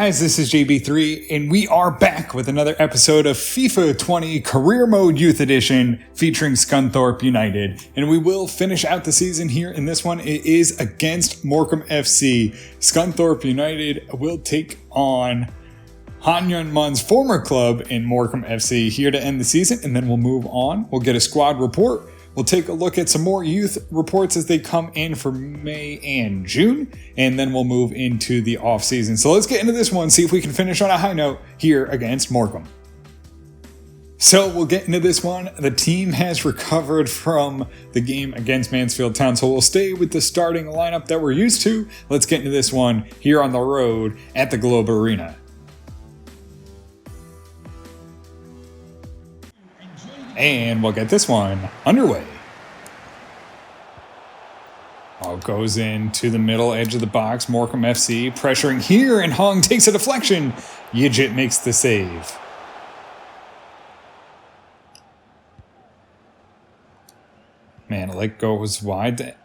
guys, this is JB3, and we are back with another episode of FIFA 20 Career Mode Youth Edition featuring Scunthorpe United. And we will finish out the season here in this one. It is against Morecambe FC. Scunthorpe United will take on Han Yun-mun's former club in Morecambe FC here to end the season, and then we'll move on. We'll get a squad report. We'll take a look at some more youth reports as they come in for May and June, and then we'll move into the off-season. So let's get into this one, see if we can finish on a high note here against Morecambe. So we'll get into this one. The team has recovered from the game against Mansfield Town, so we'll stay with the starting lineup that we're used to. Let's get into this one here on the road at the Globe Arena. And we'll get this one underway. Goes into the middle edge of the box. Morecambe FC pressuring here, and Hung takes a deflection. Yijit makes the save. Manalik goes wide to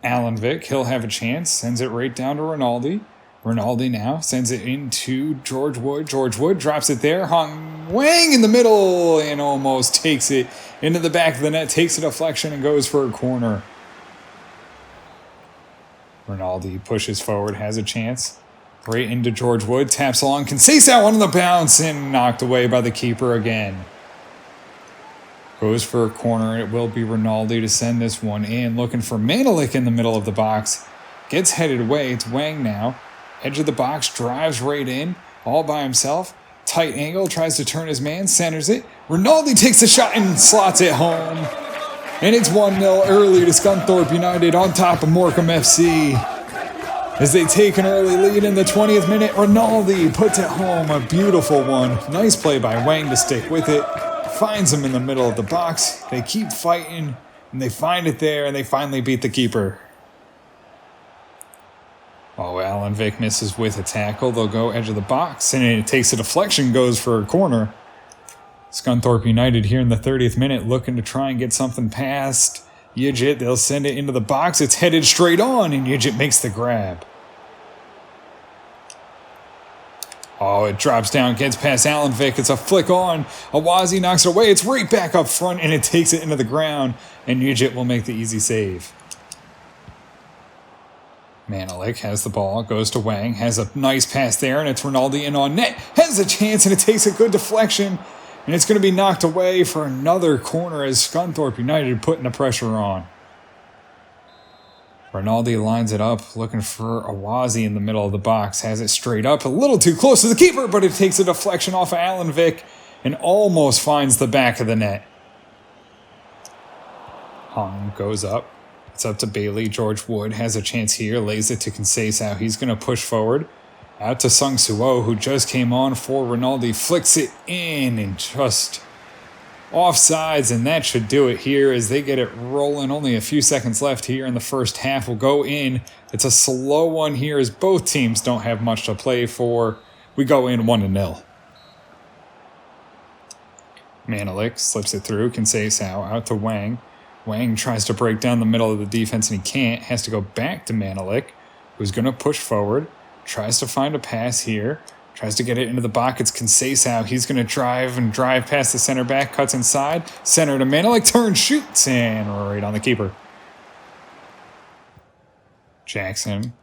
Alan Vick. He'll have a chance. Sends it right down to Rinaldi. Rinaldi now sends it into George Wood. George Wood drops it there. Hung Wang in the middle and almost takes it into the back of the net. Takes a deflection and goes for a corner. Rinaldi pushes forward, has a chance. Right into George Wood. Taps along. Conceição on the bounce and knocked away by the keeper again. Goes for a corner. It will be Rinaldi to send this one in. Looking for Manalik in the middle of the box. Gets headed away. It's Wang now. Edge of the box, drives right in, all by himself. Tight angle, tries to turn his man, centers it. Rinaldi takes the shot and slots it home. And it's 1-0 early to Scunthorpe United on top of Morecambe FC. As they take an early lead in the 20th minute, Rinaldi puts it home. A beautiful one. Nice play by Wang to stick with it. Finds him in the middle of the box. They keep fighting, and they find it there, and they finally beat the keeper. Alan Vick misses with a tackle. They'll go edge of the box, and it takes a deflection, goes for a corner. Scunthorpe United here in the 30th minute looking to try and get something past Yijit. They'll send it into the box. It's headed straight on, and Yijit makes the grab. It drops down, gets past Alan Vick. It's a flick on. Awazi knocks it away. It's right back up front, and it takes it into the ground, and Yijit will make the easy save. Manalik has the ball, goes to Wang, has a nice pass there, and it's Rinaldi in on net. Has a chance, and it takes a good deflection, and it's going to be knocked away for another corner as Scunthorpe United putting the pressure on. Rinaldi lines it up, looking for Awazi in the middle of the box. Has it straight up, a little too close to the keeper, but it takes a deflection off of Alan Vick and almost finds the back of the net. Hung goes up. It's up to Bailey. George Wood has a chance here. Lays it to Conceição. He's going to push forward. Out to Sung Suo, who just came on for Rinaldi. Flicks it in and just offsides. And that should do it here as they get it rolling. Only a few seconds left here in the first half. Will go in. It's a slow one here as both teams don't have much to play for. We go in 1-0. Manalik slips it through. Conceição out to Wang. Wang tries to break down the middle of the defense and he can't. Has to go back to Manalik, who's going to push forward. Tries to find a pass here. Tries to get it into the box. It's Conceição. He's going to drive past the center back. Cuts inside. Center to Manalik. Turns, shoots, and right on the keeper. Jackson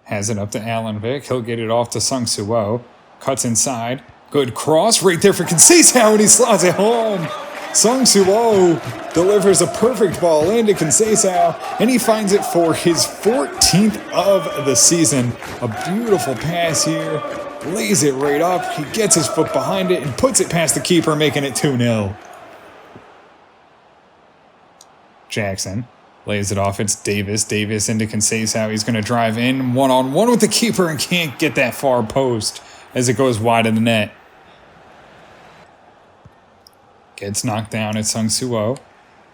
has it up to Alan Vick. He'll get it off to Sung Suo. Cuts inside. Good cross right there for Conceição, and he slots it home. Sung Suo delivers a perfect ball into Conceição, and he finds it for his 14th of the season. A beautiful pass here. Lays it right up. He gets his foot behind it and puts it past the keeper, making it 2-0. Jackson lays it off. It's Davis. Davis into Conceição. He's going to drive in one-on-one with the keeper and can't get that far post as it goes wide of the net. Gets knocked down at Sung Suo.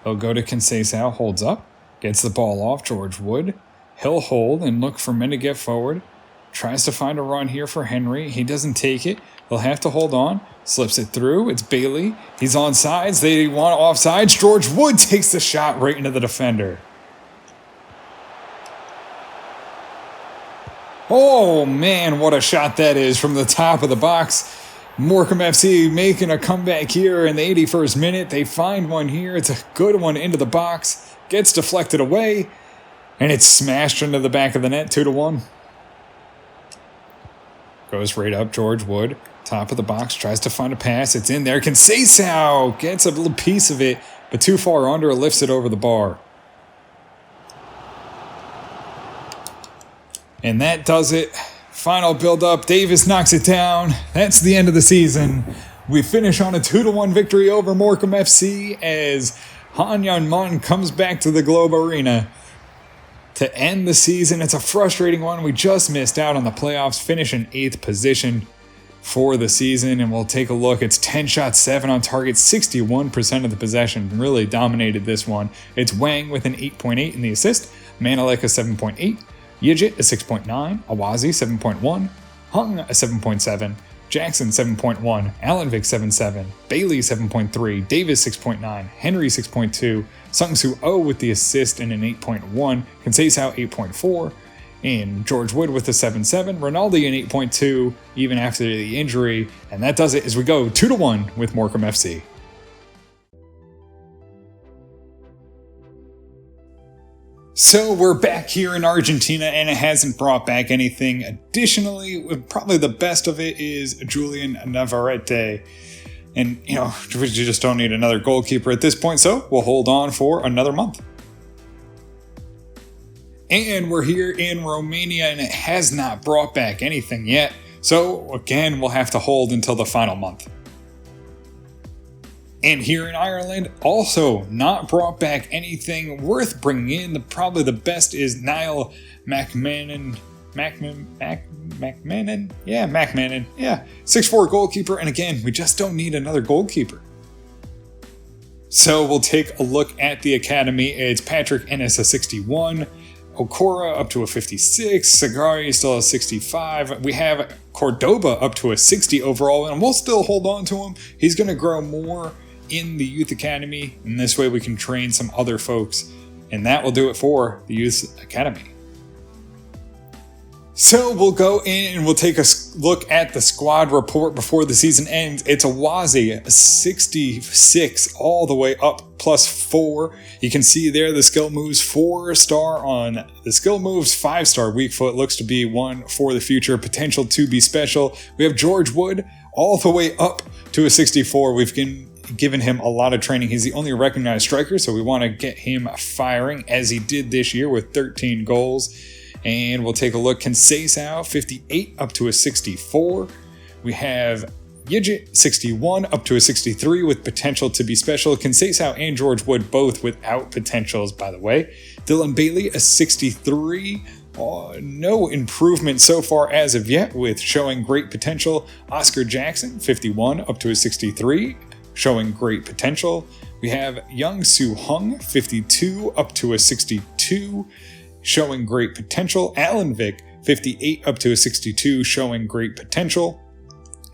He'll go to Conceição, holds up, gets the ball off George Wood. He'll hold and look for men to get forward. Tries to find a run here for Henry. He doesn't take it. He'll have to hold on. Slips it through. It's Bailey. He's on sides. They want offsides. George Wood takes the shot right into the defender. Oh man, what a shot that is from the top of the box. Morecambe FC making a comeback here in the 81st minute. They find one here. It's a good one into the box. Gets deflected away. And it's smashed into the back of the net, 2-1. Goes right up, George Wood. Top of the box, tries to find a pass. It's in there. Conceição gets a little piece of it, but too far under, lifts it over the bar. And that does it. Final build-up. Davis knocks it down. That's the end of the season. We finish on a 2-1 victory over Morecambe FC as Han Yun-mon comes back to the Globe Arena to end the season. It's a frustrating one. We just missed out on the playoffs, finish in 8th position for the season, and we'll take a look. It's 10 shots, 7 on target, 61% of the possession. Really dominated this one. It's Wang with an 8.8 in the assist, Manelik a 7.8, Yijit a 6.9, Awazi 7.1, Hung a 7.7, Jackson 7.1, Alanvik 7.7, Bailey 7.3, Davis 6.9, Henry 6.2, Sung-Soo Oh with the assist and an 8.1, Conceição 8.4, and George Wood with a 7.7, Ronaldo an 8.2 even after the injury, and that does it as we go 2-1 with Morecambe FC. So we're back here in Argentina, and it hasn't brought back anything. Additionally, probably the best of it is Julian Navarrete. And, we just don't need another goalkeeper at this point, so we'll hold on for another month. And we're here in Romania, and it has not brought back anything yet. So, again, we'll have to hold until the final month. And here in Ireland, also not brought back anything worth bringing in. Probably the best is Niall McMahon. McMahon? Yeah, McMahon. Yeah, 6'4" goalkeeper. And again, we just don't need another goalkeeper. So we'll take a look at the academy. It's Patrick Ennis, a 61. Okora up to a 56. Sagari still a 65. We have Cordoba up to a 60 overall, and we'll still hold on to him. He's going to grow more in the youth academy, and this way we can train some other folks, and that will do it for the youth academy. So we'll go in and we'll take a look at the squad report before the season ends. It's Awazi, 66 all the way up, +4. You can see there the skill moves 4-star on the skill moves, 5-star weak foot, looks to be one for the future, potential to be special. We have George Wood all the way up to a 64. We've given him a lot of training. He's the only recognized striker, so we want to get him firing as he did this year with 13 goals. And we'll take a look. Conceição, 58 up to a 64. We have Yijit, 61 up to a 63 with potential to be special. Conceição and George Wood both without potentials, by the way. Dylan Bailey, a 63. No improvement so far as of yet with showing great potential. Oscar Jackson, 51 up to a 63. Showing great potential. We have Young Soo Hung, 52 up to a 62, showing great potential. Alan Vick, 58 up to a 62, showing great potential.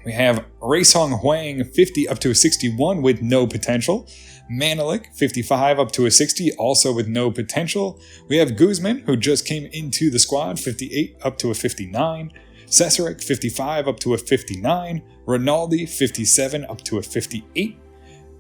We have Ray Song Huang, 50 up to a 61 with no potential. Manelik, 55 up to a 60, also with no potential. We have Guzman, who just came into the squad, 58 up to a 59. Cesaric, 55 up to a 59. Ronaldo, 57 up to a 58.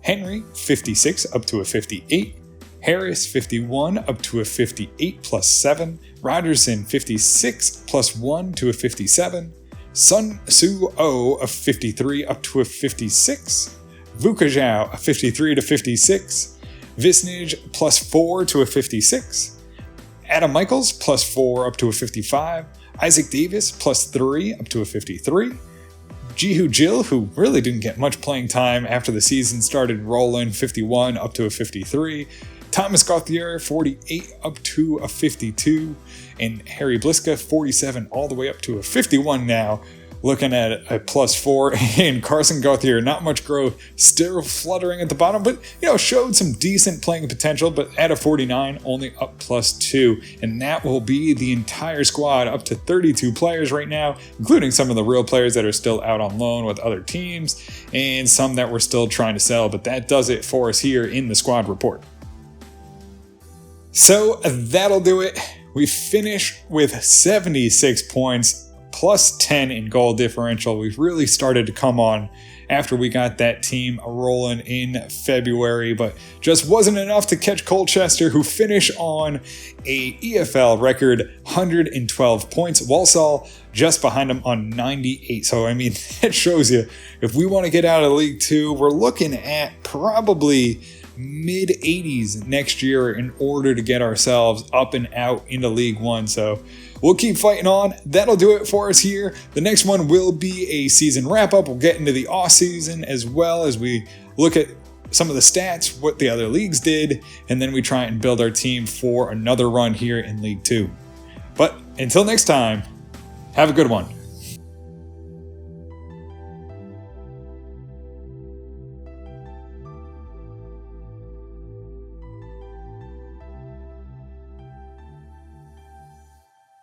Henry, 56 up to a 58. Harris, 51 up to a 58 +7. Rogerson, 56 +1 to a 57. Sun-Soo Oh, a 53 up to a 56. Vukajau, a 53 to 56. Visnij, +4 to a 56. Adam Michaels, +4 up to a 55. Isaac Davis, +3 up to a 53. Jihu Jill, who really didn't get much playing time after the season started rolling, 51 up to a 53. Thomas Gauthier, 48 up to a 52. And Harry Bliska, 47 all the way up to a 51 now. Looking at a +4, and Carson Gauthier, not much growth, still fluttering at the bottom, but showed some decent playing potential, but at a 49, only up +2, and that will be the entire squad, up to 32 players right now, including some of the real players that are still out on loan with other teams, and some that we're still trying to sell, but that does it for us here in the squad report. So that'll do it. We finish with 76 points, plus 10 in goal differential. We've really started to come on after we got that team rolling in February, but just wasn't enough to catch Colchester, who finish on a EFL record 112 points. Walsall just behind them on 98. So, I mean, that shows you, if we want to get out of League Two, we're looking at probably mid-80s next year in order to get ourselves up and out into League One. So we'll keep fighting on. That'll do it for us here. The next one will be a season wrap-up. We'll get into the off-season as well as we look at some of the stats, what the other leagues did, and then we try and build our team for another run here in League Two. But until next time, have a good one.